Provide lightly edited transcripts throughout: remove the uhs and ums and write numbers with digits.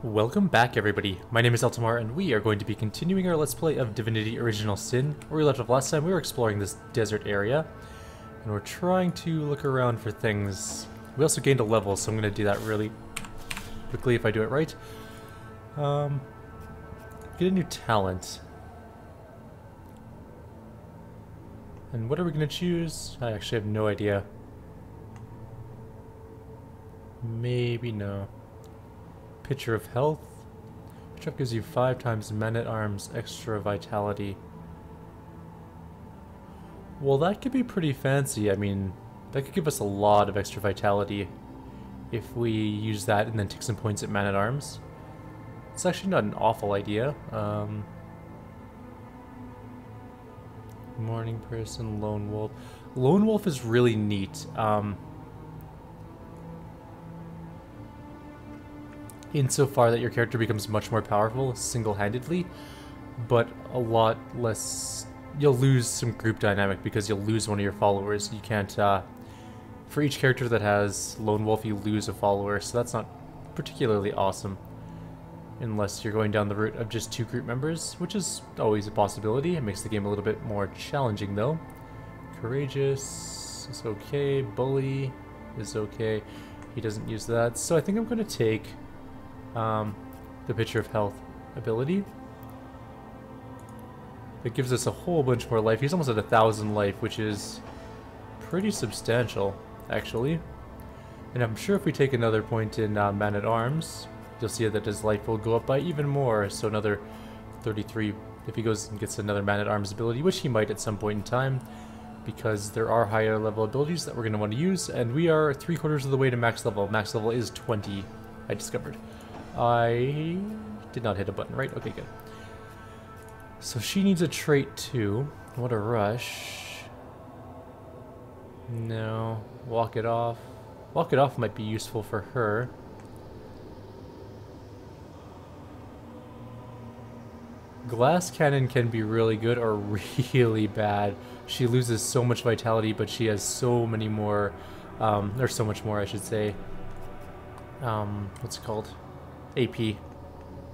Welcome back, everybody. My name is Eltimar, and we are going to be continuing our Let's Play of Divinity Original Sin. Where we left off last time, we were exploring this desert area, and we're trying to look around for things. We also gained a level, so I'm going to do that really quickly if I do it right. Get a new talent. And what are we going to choose? I actually have no idea. Maybe no. Pitcher of Health. Which up gives you 5 times Man-at-Arms extra vitality. Well, that could be pretty fancy. I mean, that could give us a lot of extra vitality if we use that and then take some points at Man-at-Arms. It's actually not an awful idea. Morning Person, Lone Wolf. Lone Wolf is really neat. Insofar that your character becomes much more powerful single-handedly, but a lot less. You'll lose some group dynamic because you'll lose one of your followers. You can't. For each character that has Lone Wolf, you lose a follower, so that's not particularly awesome. Unless you're going down the route of just 2 group members, which is always a possibility. It makes the game a little bit more challenging, though. Courageous is okay. Bully is okay. He doesn't use that, so I think I'm going to take the Pitcher of Health ability. It gives us a whole bunch more life. He's almost at 1,000 life, which is pretty substantial, actually. And I'm sure if we take another point in Man-at-Arms, you'll see that his life will go up by even more, so another 33 if he goes and gets another Man-at-Arms ability, which he might at some point in time, because there are higher level abilities that we're going to want to use, and we are 3/4 of the way to max level. Max level is 20, I discovered. I did not hit a button, right? Okay, good. So she needs a trait too. What a rush. No. Walk it off. Walk it off might be useful for her. Glass Cannon can be really good or really bad. She loses so much vitality, but she has so many more, or so much more, I should say. What's it called? AP,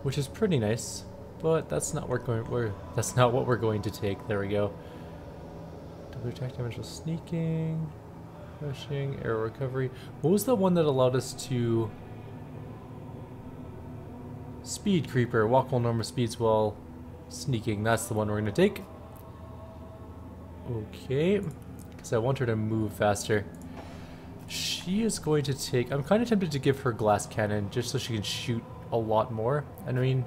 which is pretty nice, but that's not what we're going to take. There we go. Double attack damage with sneaking, rushing, arrow recovery. What was the one that allowed us to speed creeper? Walk while normal speeds while sneaking. That's the one we're going to take. Okay, because I want her to move faster. She is going to take... I'm kind of tempted to give her Glass Cannon just so she can shoot a lot more. And I mean,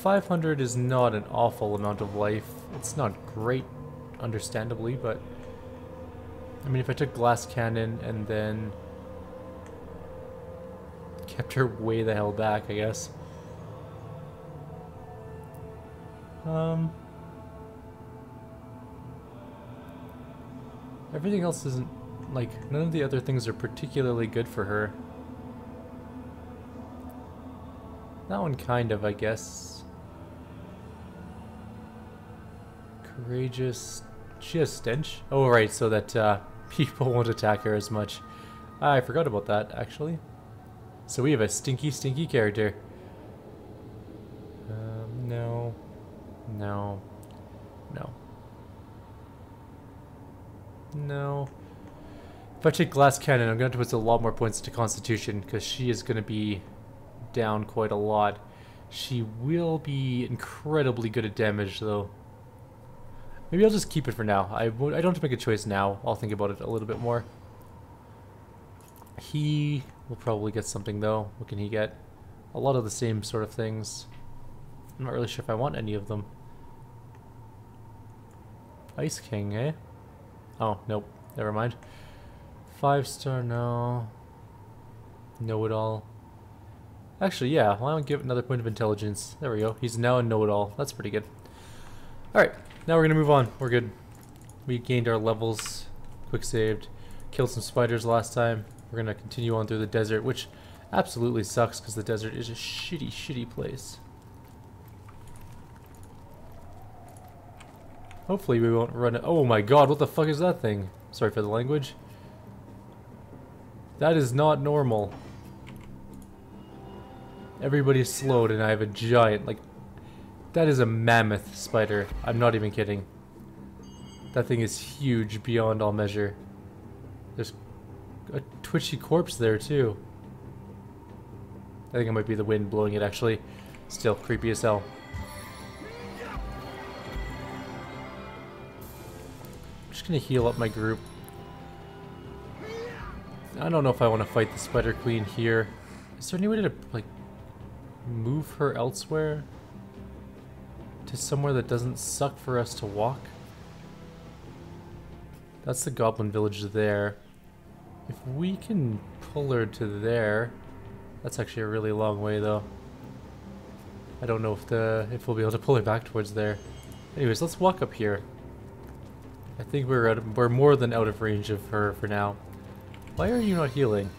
500 is not an awful amount of life. It's not great, understandably, but... I mean, if I took Glass Cannon and then kept her way the hell back, I guess. Everything else isn't... Like, none of the other things are particularly good for her. That one kind of, I guess. Courageous. She has stench? Oh, right, so that people won't attack her as much. I forgot about that, actually. So we have a stinky, stinky character. No. No. No. No. If I take Glass Cannon, I'm going to put a lot more points to Constitution, because she is going to be down quite a lot. She will be incredibly good at damage, though. Maybe I'll just keep it for now. I don't have to make a choice now. I'll think about it a little bit more. He will probably get something, though. What can he get? A lot of the same sort of things. I'm not really sure if I want any of them. Ice King, eh? Oh, nope. Never mind. 5-star, no. Know-it-all. Actually, yeah, why don't I give it another point of intelligence? There we go. He's now a know-it-all. That's pretty good. Alright, now we're going to move on. We're good. We gained our levels. Quick saved. Killed some spiders last time. We're going to continue on through the desert, which absolutely sucks because the desert is a shitty, shitty place. Hopefully we won't run it. Oh my god, what the fuck is that thing? Sorry for the language. That is not normal. Everybody's slowed and I have a giant, like, that is a mammoth spider. I'm not even kidding. That thing is huge beyond all measure. There's a twitchy corpse there too. I think it might be the wind blowing it actually. Still creepy as hell. I'm just gonna heal up my group. I don't know if I want to fight the Spider Queen here. Is there any way to, like, move her elsewhere? To somewhere that doesn't suck for us to walk? That's the Goblin Village there. If we can pull her to there... That's actually a really long way though. I don't know if we'll be able to pull her back towards there. Anyways, let's walk up here. I think we're more than out of range of her for now. Why are you not healing?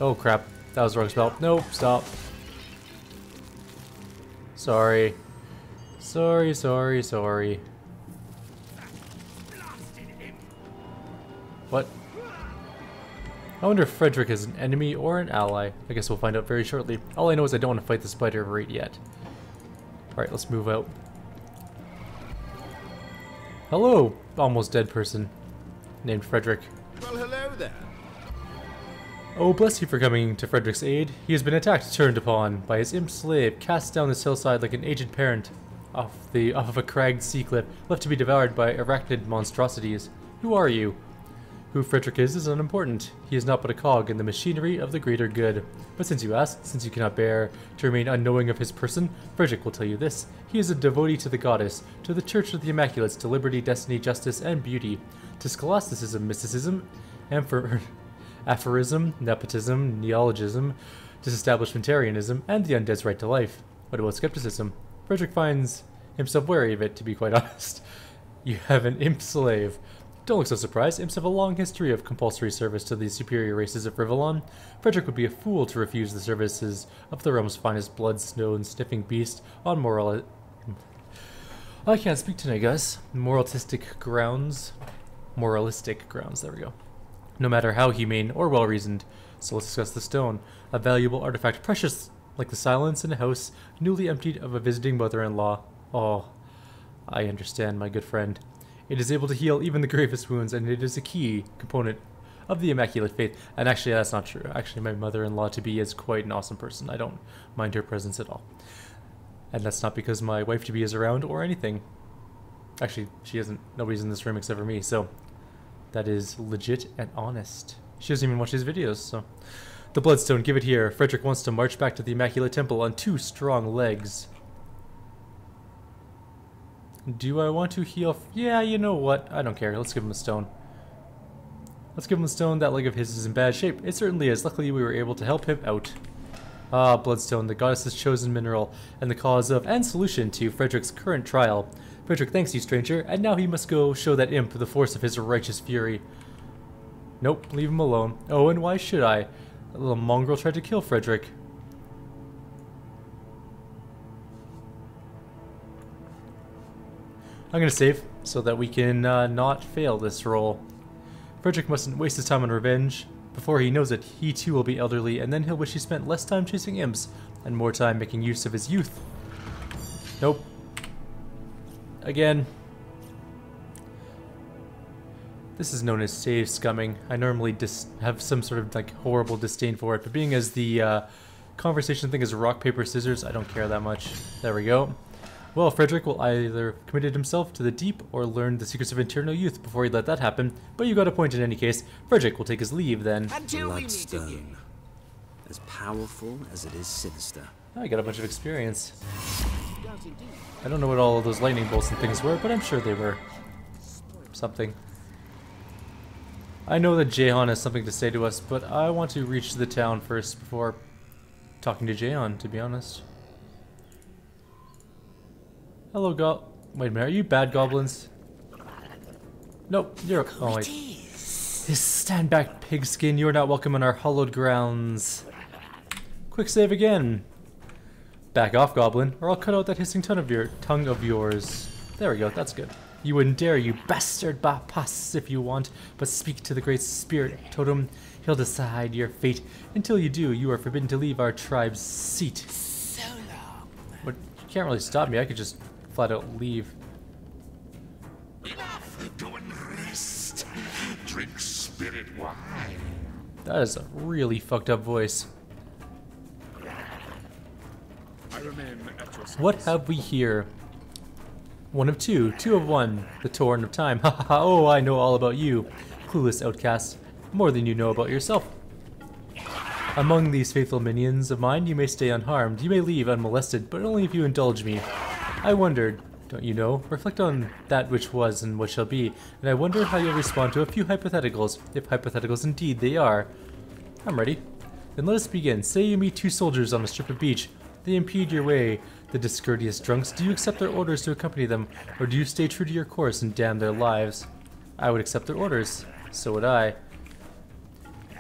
Oh crap, that was the wrong spell. Nope, stop. Sorry. Sorry. What? I wonder if Frederick is an enemy or an ally. I guess we'll find out very shortly. All I know is I don't want to fight the spider right yet. Alright, let's move out. Hello, almost dead person named Frederick. Well, hello there. Oh, bless you for coming to Frederick's aid. He has been attacked, turned upon by his imp slave, cast down this hillside like an aged parent off of a cragged sea cliff, left to be devoured by arachnid monstrosities. Who are you? Who Frederick is unimportant. He is not but a cog in the machinery of the greater good. But since you asked, since you cannot bear to remain unknowing of his person, Frederick will tell you this. He is a devotee to the goddess, to the Church of the Immaculates, to liberty, destiny, justice, and beauty, to scholasticism, mysticism, aphorism, nepotism, neologism, disestablishmentarianism, and the undead's right to life. What about skepticism? Frederick finds himself wary of it, to be quite honest. You have an imp slave. Don't look so surprised. Imps have a long history of compulsory service to the superior races of Rivalon. Frederick would be a fool to refuse the services of the realm's finest blood-snow-sniffing beast on moral... I can't speak tonight, guys. Moralistic grounds, there we go. No matter how humane or well-reasoned. So let's discuss the stone. A valuable artifact, precious like the silence in a house newly emptied of a visiting mother-in-law. Oh, I understand, my good friend. It is able to heal even the gravest wounds, and it is a key component of the Immaculate Faith. And actually, that's not true. Actually, my mother-in-law-to-be is quite an awesome person. I don't mind her presence at all. And that's not because my wife-to-be is around or anything. Actually, she isn't. Nobody's in this room except for me, so that is legit and honest. She doesn't even watch these videos, so... The Bloodstone, give it here. Frederick wants to march back to the Immaculate Temple on 2 strong legs. Do I want to heal? Yeah, you know what? I don't care. Let's give him a stone. Let's give him a stone. That leg of his is in bad shape. It certainly is. Luckily, we were able to help him out. Ah, Bloodstone, the goddess's chosen mineral, and the cause of, and solution to, Frederick's current trial. Frederick thanks you, stranger, and now he must go show that imp the force of his righteous fury. Nope, leave him alone. Oh, and why should I? A little mongrel tried to kill Frederick. I'm gonna save, so that we can not fail this roll. Frederick mustn't waste his time on revenge. Before he knows it, he too will be elderly, and then he'll wish he spent less time chasing imps, and more time making use of his youth. Nope. Again. This is known as save scumming. I normally have some sort of like horrible disdain for it, but being as the conversation thing is rock, paper, scissors, I don't care that much. There we go. Well, Frederick will either committed himself to the deep or learn the secrets of eternal youth before he let that happen, but you got a point in any case. Frederick will take his leave then. Bloodstone. As powerful as it is sinister. I got a bunch of experience. I don't know what all of those lightning bolts and things were, but I'm sure they were something. I know that Jehan has something to say to us, but I want to reach the town first before talking to Jehan, to be honest. Hello, wait a minute, are you bad goblins? Nope, you're- oh wait. Stand back, pigskin, you are not welcome on our hallowed grounds. Quick save again. Back off, goblin, or I'll cut out that hissing tongue of yours. There we go, that's good. You wouldn't dare, you bastard pass if you want, but speak to the Great Spirit Totem. He'll decide your fate. Until you do, you are forbidden to leave our tribe's seat. So long. But you can't really stop me, I could just flat out leave. Enough! Go and rest. Drink spirit wine. That is a really fucked up voice. I remain at your service. What have we here? One of two, two of one, the Torrent of Time. Ha ha ha, oh, I know all about you. Clueless outcast, more than you know about yourself. Among these faithful minions of mine, you may stay unharmed. You may leave unmolested, but only if you indulge me. I wondered, don't you know, reflect on that which was and what shall be, and I wonder how you'll respond to a few hypotheticals, if hypotheticals indeed they are. I'm ready. Then let us begin. Say you meet two soldiers on a strip of beach. They impede your way, the discourteous drunks. Do you accept their orders to accompany them, or do you stay true to your course and damn their lives? I would accept their orders. So would I.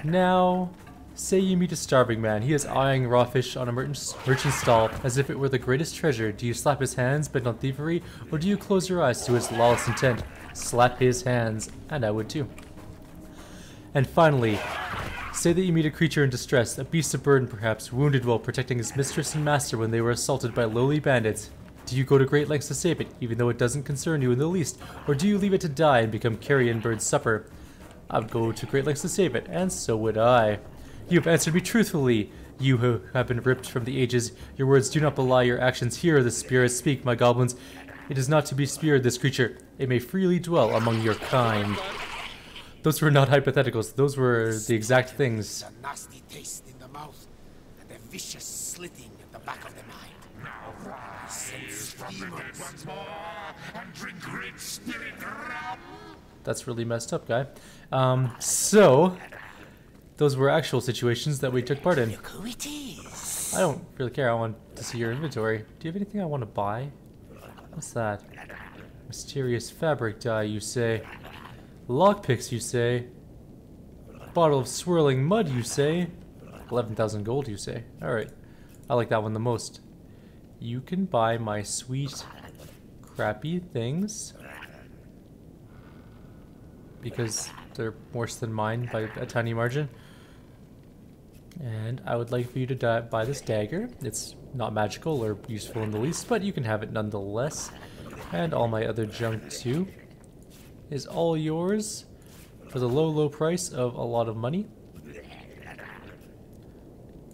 Now, say you meet a starving man. He is eyeing raw fish on a merchant's stall as if it were the greatest treasure. Do you slap his hands, bent on thievery, or do you close your eyes to his lawless intent? Slap his hands, and I would too. And finally, say that you meet a creature in distress, a beast of burden perhaps, wounded while protecting his mistress and master when they were assaulted by lowly bandits. Do you go to great lengths to save it, even though it doesn't concern you in the least, or do you leave it to die and become carrion bird's supper? I would go to great lengths to save it, and so would I. You have answered me truthfully, you who have been ripped from the ages. Your words do not belie your actions. Hear the spirits speak, my goblins. It is not to be speared, this creature. It may freely dwell among your kind. Those were not hypotheticals, those were the exact things. A nasty taste in the mouth and a vicious slitting at the back of the mind. Now rise from the dead once more and drink great spirit rum. That's really messed up, guy. So, those were actual situations that we took part in. Look who it is. I don't really care, I want to see your inventory. Do you have anything I want to buy? What's that? Mysterious fabric dye, you say? Lockpicks, you say? Bottle of swirling mud, you say? 11,000 gold, you say? Alright. I like that one the most. You can buy my sweet, crappy things. Because they're worse than mine by a tiny margin. And I would like for you to buy this dagger. It's not magical or useful in the least, but you can have it nonetheless. And all my other junk too is all yours for the low, low price of a lot of money.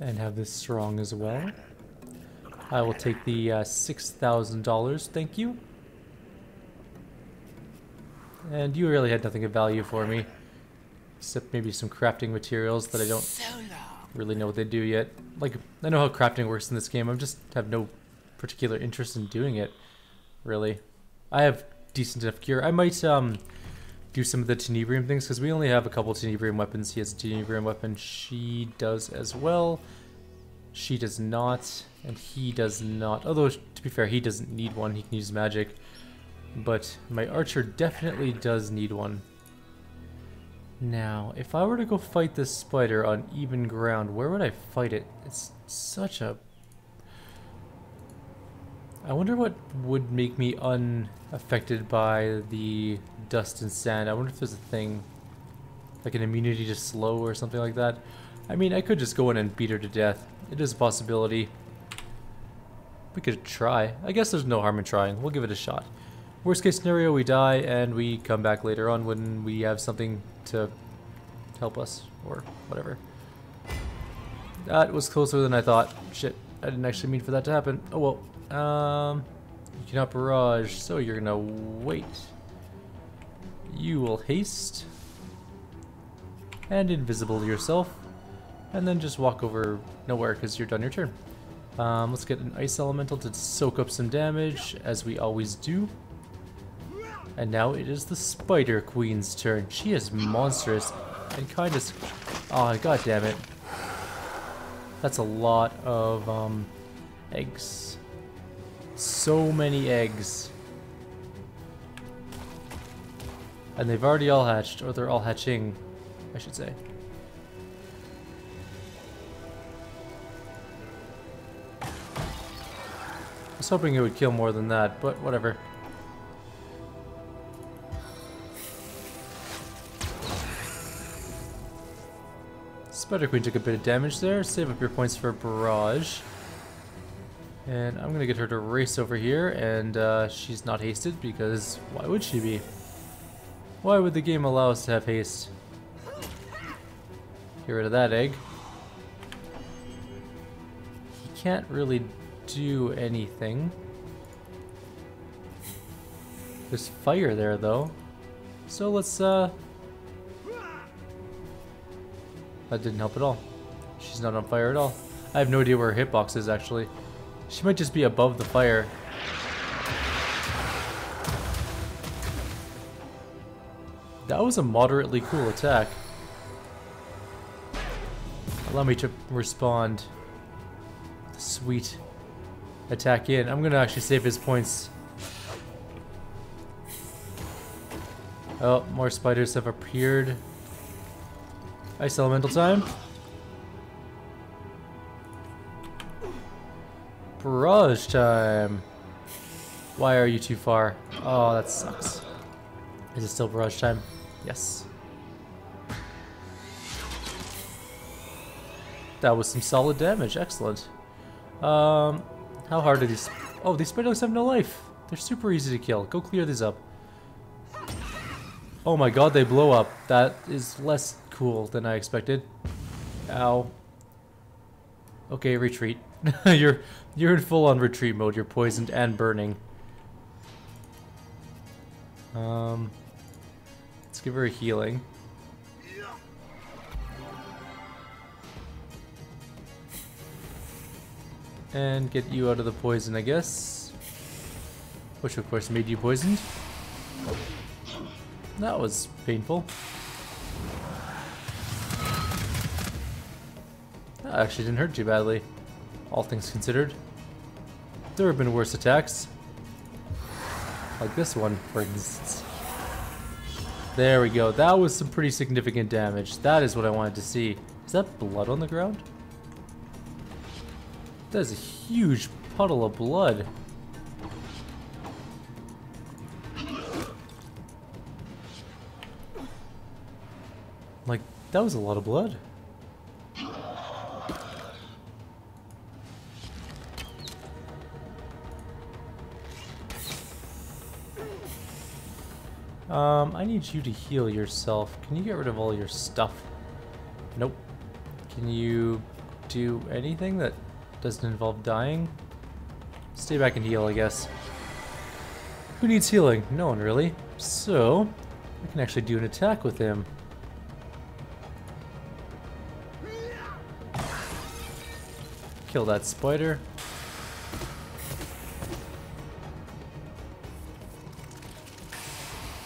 And have this strong as well. I will take the $6,000, thank you. And you really had nothing of value for me. Except maybe some crafting materials that I don't really know what they do yet. Like, I know how crafting works in this game, I just have no particular interest in doing it, really. I have decent enough gear. I might do some of the tenebrium things, because we only have a couple tenebrium weapons. He has a tenebrium weapon, she does as well. She does not, and he does not. Although, to be fair, he doesn't need one, he can use magic. But my archer definitely does need one. Now, if I were to go fight this spider on even ground, where would I fight it? It's such a... I wonder what would make me unaffected by the dust and sand. I wonder if there's a thing, like an immunity to slow or something like that. I mean, I could just go in and beat her to death. It is a possibility. We could try. I guess there's no harm in trying. We'll give it a shot. Worst case scenario, we die and we come back later on when we have something to help us, or whatever. That was closer than I thought. Shit, I didn't actually mean for that to happen. Oh well. You cannot barrage, so you're gonna wait. You will haste. And invisible yourself. And then just walk over nowhere because you're done your turn. Let's get an ice elemental to soak up some damage, as we always do. And now it is the Spider Queen's turn. She is monstrous and kind of... Oh, god damn it. That's a lot of eggs. So many eggs. And they've already all hatched, or they're all hatching, I should say. I was hoping it would kill more than that, but whatever. Spider Queen took a bit of damage there. Save up your points for Barrage. And I'm gonna get her to race over here, and she's not hasted because why would she be? Why would the game allow us to have haste? Get rid of that egg. He can't really do anything. There's fire there though. So let's that didn't help at all. She's not on fire at all. I have no idea where her hitbox is actually. She might just be above the fire. That was a moderately cool attack. Allow me to respond. Sweet. Attack in. I'm gonna actually save his points. Oh, more spiders have appeared. Ice elemental time. Barrage time. Why are you too far? Oh, that sucks. Is it still barrage time? Yes. That was some solid damage. Excellent. How hard are these? Oh, these spiderlings have no life. They're super easy to kill. Go clear these up. Oh my god, they blow up. That is less cool than I expected. Ow. Okay, retreat. you're in full-on retreat mode. You're poisoned and burning. Let's give her a healing. And get you out of the poison, I guess. Which of course made you poisoned. That was painful. That actually didn't hurt too badly, all things considered. There have been worse attacks. Like this one, for instance. There we go. That was some pretty significant damage. That is what I wanted to see. Is that blood on the ground? That is a huge puddle of blood. Like, that was a lot of blood. I need you to heal yourself. Can you get rid of all your stuff? Nope. Can you do anything that doesn't involve dying? Stay back and heal, I guess. Who needs healing? No one really. So, I can actually do an attack with him. Kill that spider.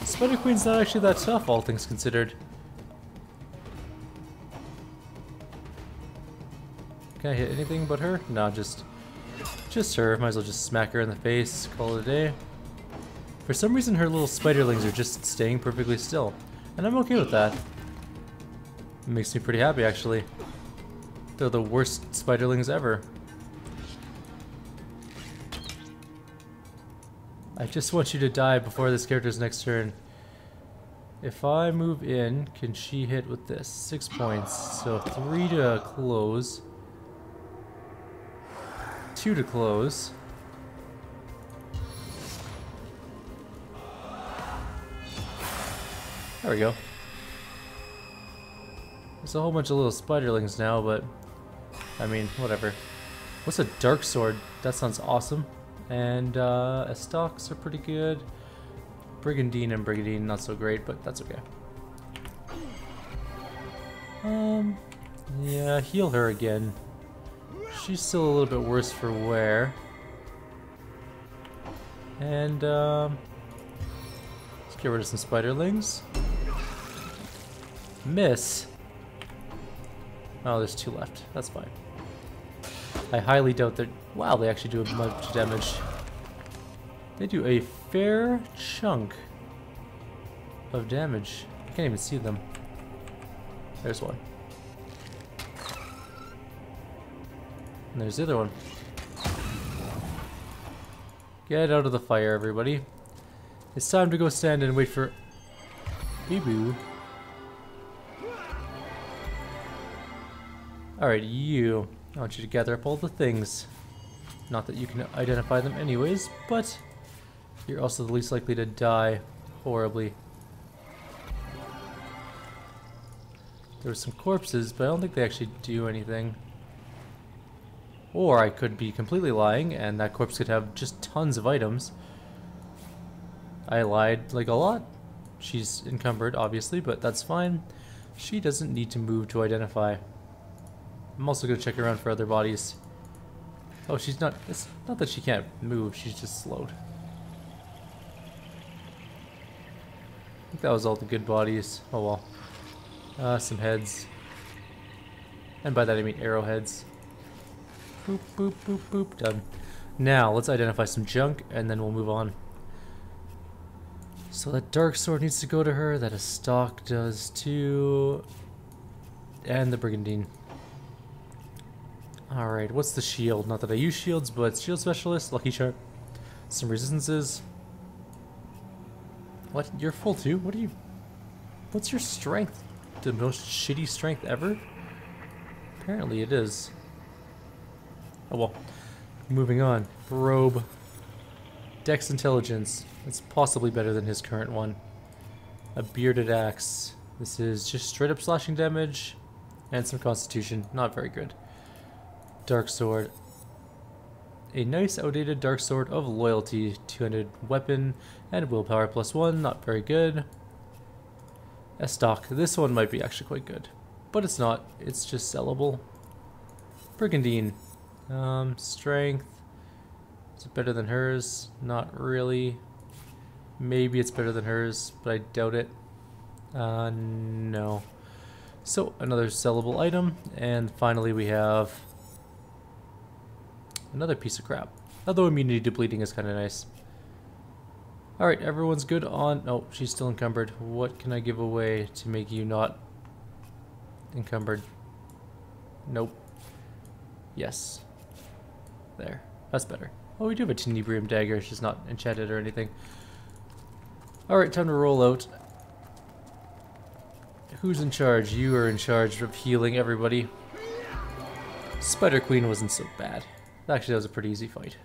Spider Queen's not actually that tough, all things considered. Can I hit anything but her? No, just her. Might as well just smack her in the face, call it a day. For some reason her little spiderlings are just staying perfectly still. And I'm okay with that. It makes me pretty happy actually. They're the worst spiderlings ever. I just want you to die before this character's next turn. If I move in, can she hit with this? 6 points. So 3 to close. 2 to close. There we go. There's a whole bunch of little spiderlings now, but I mean, whatever. What's a dark sword? That sounds awesome. And Estocks are pretty good. Brigandine and Brigandine not so great, but that's okay. Yeah, heal her again. She's still a little bit worse for wear. And let's get rid of some spiderlings. Miss. Oh, there's 2 left. That's fine. I highly doubt that. Wow, they actually do much damage. They do a fair chunk of damage. I can't even see them. There's one. And there's the other one. Get out of the fire, everybody. It's time to go stand and wait for Bibu. Alright, you. I want you to gather up all the things. Not that you can identify them anyways, but you're also the least likely to die horribly. There were some corpses, but I don't think they actually do anything. Or I could be completely lying, and that corpse could have just tons of items. I lied, like, a lot. She's encumbered, obviously, but that's fine. She doesn't need to move to identify. I'm also going to check around for other bodies. Oh, she's not... It's not that she can't move, she's just slowed. I think that was all the good bodies. Oh well. Some heads. And by that I mean arrowheads. Boop, boop, boop, boop. Done. Now, let's identify some junk, and then we'll move on. So that dark sword needs to go to her, that Estoc does too. And the Brigandine. Alright, what's the shield? Not that I use shields, but shield specialist, lucky charm. Some resistances. What? You're full too? What are you... What's your strength? The most shitty strength ever? Apparently it is. Oh well. Moving on. Robe. Dex intelligence. It's possibly better than his current one. A bearded axe. This is just straight up slashing damage. And some constitution. Not very good. Dark sword. A nice outdated dark sword of loyalty. 200 weapon and willpower +1. Not very good. Estoc. This one might be actually quite good. But it's not. It's just sellable. Brigandine. Strength. Is it better than hers? Not really. Maybe it's better than hers, but I doubt it. No. So, another sellable item. And finally we have another piece of crap. Although immunity to bleeding is kind of nice. Alright, everyone's good on... Oh, she's still encumbered. What can I give away to make you not encumbered? Nope. Yes. There. That's better. Oh, we do have a Tenebrium dagger. It's just not enchanted or anything. Alright, time to roll out. Who's in charge? You are in charge of healing everybody. Spider Queen wasn't so bad. Actually, that was a pretty easy fight.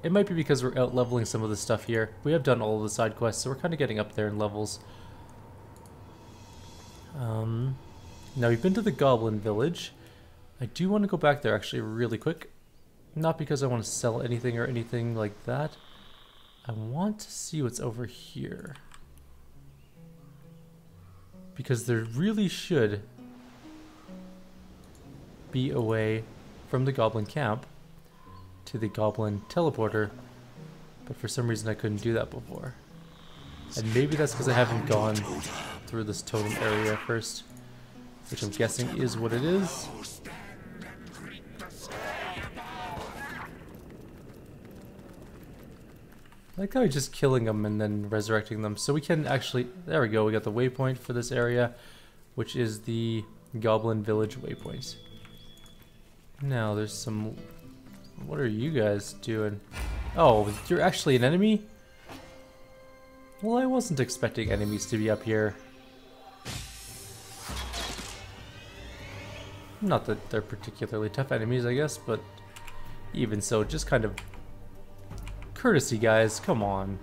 It might be because we're out leveling some of the stuff here. We have done all of the side quests, so we're kind of getting up there in levels. Now we've been to the Goblin Village. I do want to go back there actually really quick. Not because I want to sell anything or anything like that. I want to see what's over here. Because there really should be a way from the Goblin Camp to the Goblin Teleporter, but for some reason I couldn't do that before. And maybe that's because I haven't gone through this totem area first, which I'm guessing is what it is. I like how he's just killing them and then resurrecting them. So we can actually, there we go, we got the waypoint for this area, which is the Goblin Village waypoint. Now there's some... What are you guys doing? Oh, you're actually an enemy? Well, I wasn't expecting enemies to be up here. Not that they're particularly tough enemies, I guess, but even so, just kind of courtesy, guys. Come on.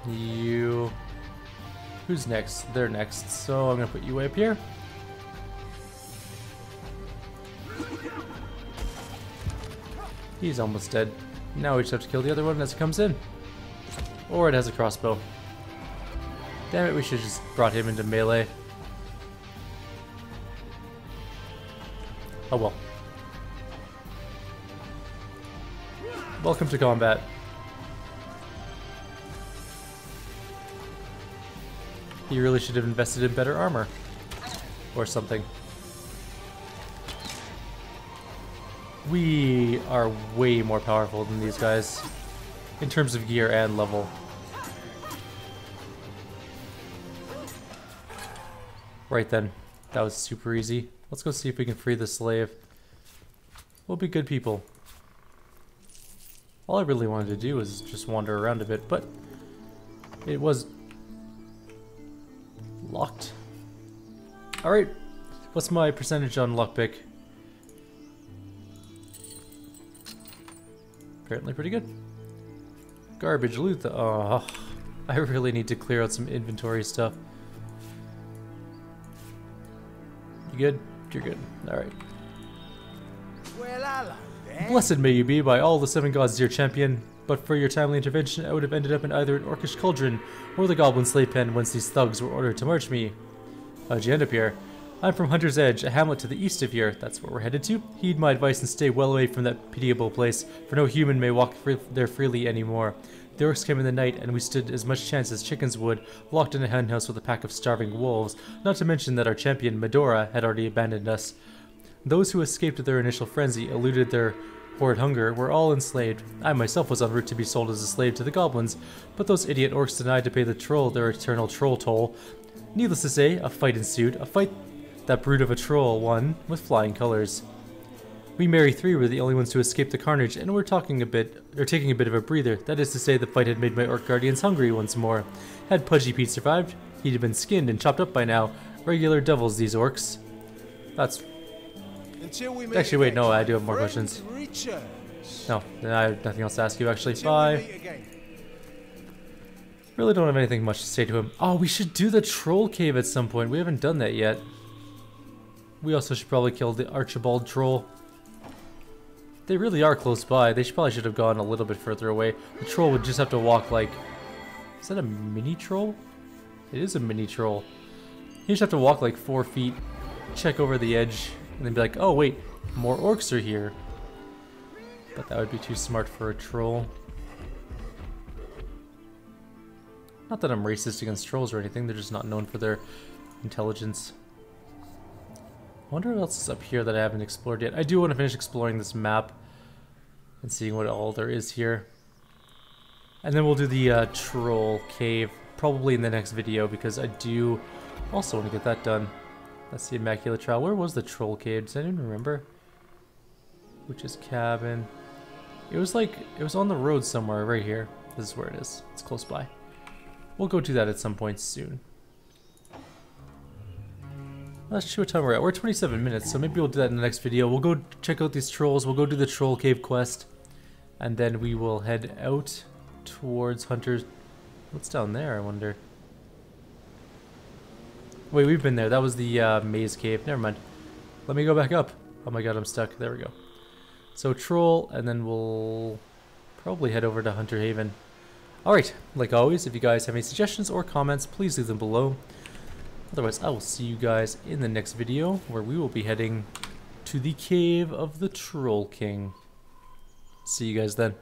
You... Who's next? They're next, so I'm gonna put you way up here. He's almost dead. Now we just have to kill the other one as it comes in. Or it has a crossbow. Damn it, we should have just brought him into melee. Oh well. Welcome to combat. You really should have invested in better armor. Or something. We are way more powerful than these guys. In terms of gear and level. Right then. That was super easy. Let's go see if we can free the slave. We'll be good people. All I really wanted to do was just wander around a bit, but It was locked. Alright. What's my percentage on lockpick? Apparently pretty good. Garbage loot. Oh, I really need to clear out some inventory stuff. You good? You're good. Alright. Well, hello there. Blessed may you be by all the 7 gods, dear champion. But for your timely intervention, I would have ended up in either an orcish cauldron or the goblin slave pen whence these thugs were ordered to march me. How'd you end up here? I'm from Hunter's Edge, a hamlet to the east of here. That's where we're headed to. Heed my advice and stay well away from that pitiable place, for no human may walk there freely anymore. The orcs came in the night, and we stood as much chance as chickens would, locked in a henhouse with a pack of starving wolves, not to mention that our champion, Medora, had already abandoned us. Those who escaped their initial frenzy, eluded their horrid hunger, were all enslaved. I myself was en route to be sold as a slave to the goblins, but those idiot orcs denied to pay the troll their eternal troll toll. Needless to say, a fight ensued, a fight that brute of a troll won with flying colors. We merry 3 were the only ones to escape the carnage, and were taking a bit of a breather. That is to say, the fight had made my orc guardians hungry once more. Had Pudgy Pete survived, he'd have been skinned and chopped up by now. Regular devils, these orcs. That's... Actually, wait, no, I do have more questions. No, I have nothing else to ask you, actually. Bye. Really don't have anything much to say to him. Oh, we should do the troll cave at some point. We haven't done that yet. We also should probably kill the Archibald troll. They really are close by. They probably should have gone a little bit further away. The troll would just have to walk like... Is that a mini troll? It is a mini troll. He just have to walk like 4 feet, check over the edge, and then be like, oh wait, more orcs are here. But that would be too smart for a troll. Not that I'm racist against trolls or anything, they're just not known for their intelligence. I wonder what else is up here that I haven't explored yet. I do want to finish exploring this map and seeing what all there is here. And then we'll do the troll cave probably in the next video because I do also want to get that done. That's the Immaculate Trial. Where was the troll cave? Does anyone remember? Witch's cabin. It was like, it was on the road somewhere right here. This is where it is. It's close by. We'll go do that at some point soon. Let's see what time we're at. We're at 27 minutes, so maybe we'll do that in the next video. We'll go check out these trolls. We'll go do the troll cave quest. And then we will head out towards Hunter's... What's down there, I wonder? Wait, we've been there. That was the maze cave. Never mind. Let me go back up. Oh my god, I'm stuck. There we go. So troll, and then we'll probably head over to Hunter Haven. Alright, like always, if you guys have any suggestions or comments, please leave them below. Otherwise, I will see you guys in the next video, where we will be heading to the cave of the Troll King. See you guys then.